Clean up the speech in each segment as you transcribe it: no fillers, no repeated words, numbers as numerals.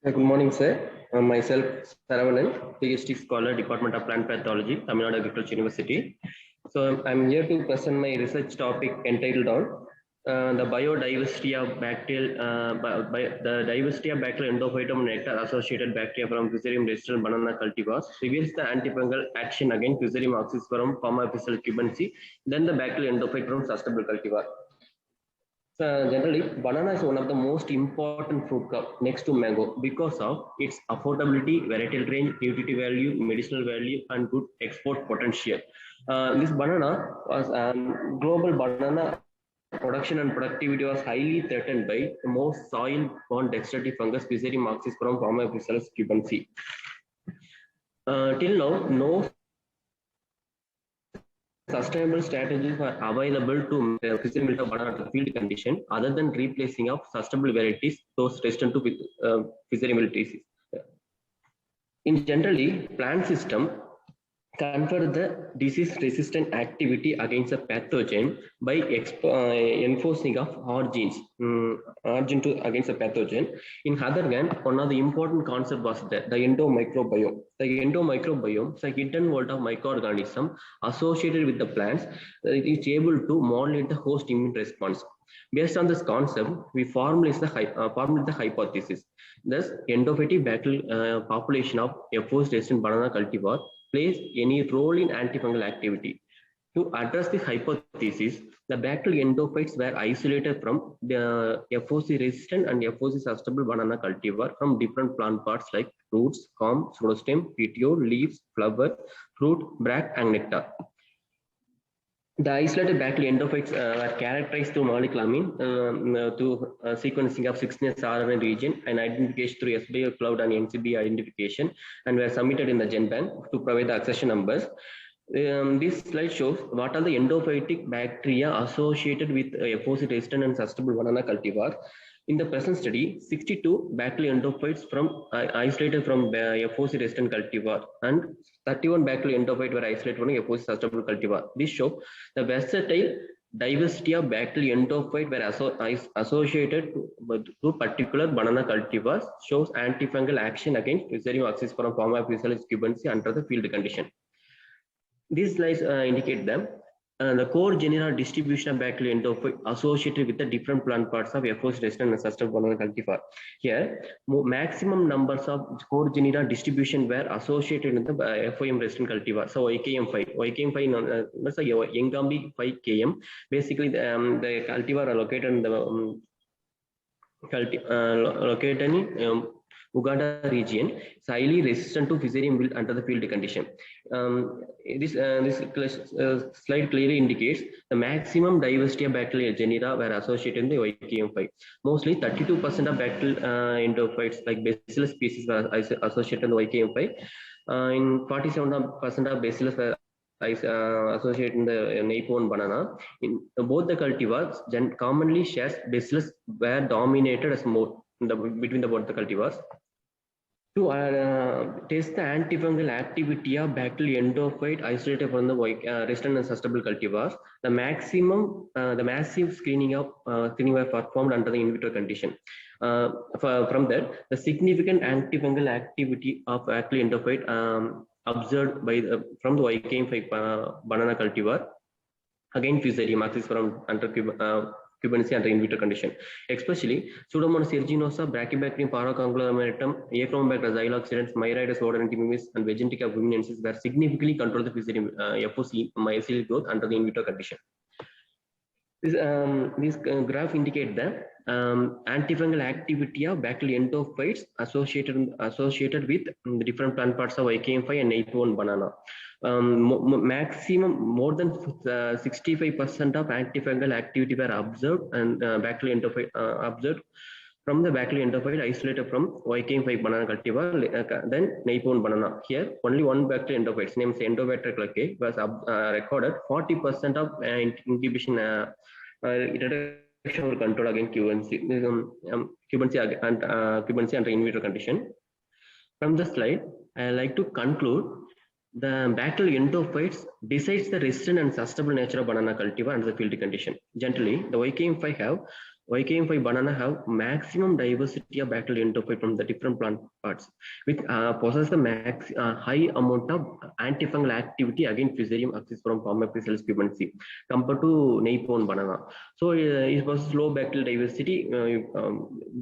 Good morning, sir. Myself, Saravanan, PhD scholar, Department of Plant Pathology, Tamil Nadu Agriculture University. So I'm here to present my research topic entitled on the biodiversity of bacterial, the diversity of bacterial endophytum nectar associated bacteria from Fusarium resistant banana cultivars reveals the antifungal action against Fusarium oxysporum, Pomaphysalis cubensi, then the bacterial endophyte from sustainable cultivar. So generally, banana is one of the most important fruit crop next to mango because of its affordability, varietal range, nutritive value, medicinal value, and good export potential. This banana was global banana production and productivity was highly threatened by the most soil-borne dexterity fungus, Fusarium oxysporum, Pomaphysalis cubensi. Till now, no sustainable strategies are available to Fusarium banana to field condition other than replacing of sustainable varieties those resistant to Fusarium disease. In generally, plant system confer the disease-resistant activity against a pathogen by enforcing of origins against a pathogen. In other hand, one of the important concept was that the endomicrobiome. The endomicrobiome is a hidden world of microorganism associated with the plants. It is able to modulate the host immune response. Based on this concept, we formulate the hypothesis. Thus, endophytic bacterial population of FOS-resistant banana cultivar plays any role in antifungal activity. To address the hypothesis, the bacterial endophytes were isolated from the FOC resistant and FOC susceptible banana cultivar from different plant parts like roots, corm, pseudostem, petiole, leaves, flower, fruit, bracts, and nectar. The isolated bacterial endophytes were characterized through molecular through sequencing of 16S RNA region and identification through SBI cloud and NCB identification, and were submitted in the GenBank to provide the accession numbers. This slide shows what are the endophytic bacteria associated with FOC resistant and susceptible banana cultivars. In the present study, 62 bacterial endophytes isolated from FOC resistant cultivar and 31 bacterial endophytes were isolated from FOC susceptible cultivar. This shows the versatile diversity of bacterial endophytes were associated to particular banana cultivars, shows antifungal action against Fusarium oxysporum, Pomaphysalis cubensi under the field condition. These slides indicate them. The core genera distribution of bacterial endophyte associated with the different plant parts of FOS resistant and susceptible banana cultivar. Here, maximum numbers of core genera distribution were associated with the FOM resistant cultivar. So YKM5 is a Yengambi 5 km. Basically, the cultivar are located in the located in Uganda region. Is highly resistant to Fusarium wilt under the field condition. This slide clearly indicates the maximum diversity of bacterial genera were associated in the YKM5. Mostly 32% of bacterial endophytes like Bacillus species were associated in the YKM5. In 47% of Bacillus were associated in the Napone banana. In both the cultivars, commonly shares Bacillus were dominated as more between both the cultivars. To test the antifungal activity of bacterial endophyte isolated from the resistant and susceptible cultivars, the massive screening were performed under the in vitro condition. From that, the significant antifungal activity of bacterial endophyte observed from the YKM5 banana cultivar again Fusarium oxysporum under cubensi under in vitro condition, especially Pseudomonas aeruginosa, Brachybacterium paraconglomeratum, Achromobacter xyloxidans, Myriades odorantimimis, and Vagentica guminensis were significantly controlled the Fusarium FOC mycelial growth under the in vitro condition. This graph indicate the antifungal activity of bacterial endophytes associated with the different plant parts of YKM5 and Napone banana. Maximum more than 65% of antifungal activity were observed and bacterial endophyte observed from the bacterial endophyte isolated from YKM5 banana cultivar, then Napone banana. Here, only one bacterial endophyte, named Endobacter glaucae, was recorded. 40% of inhibition reduction control against cubensi under in vitro condition. From the slide, I like to conclude the bacterial endophytes decides the resistant and susceptible nature of banana cultivar under the field condition. Generally, the YKM5 have YKM5 banana have maximum diversity of bacterial endophyte from the different plant parts, which possess the high amount of antifungal activity against Fusarium axisforum Palmapiceus cubensi compared to Napone banana. So it was low bacterial diversity,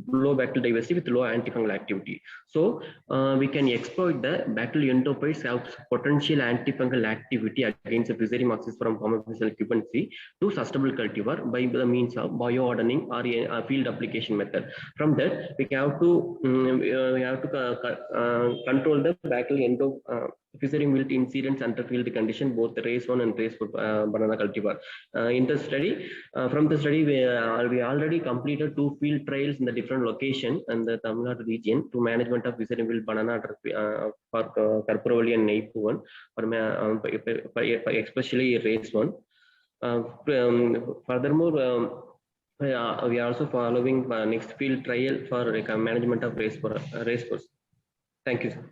low bacterial diversity with low antifungal activity. So we can exploit the bacterial endophytes have potential antifungal activity against the Fusarium axisforum Palmapiceus cubensi to sustainable cultivar by the means of biohardening or a field application method. From that, we have to control the bacterial Fusarium wilt incidence under field condition, both the race 1 and race 4 banana cultivar. In the study, from the study, we already completed 2 field trials in the different location and the Tamil Nadu region to management of Fusarium wilt banana for Karprovali and Naipuan, especially race 1. Furthermore, we are also following next field trial for management of race force. Thank you, sir.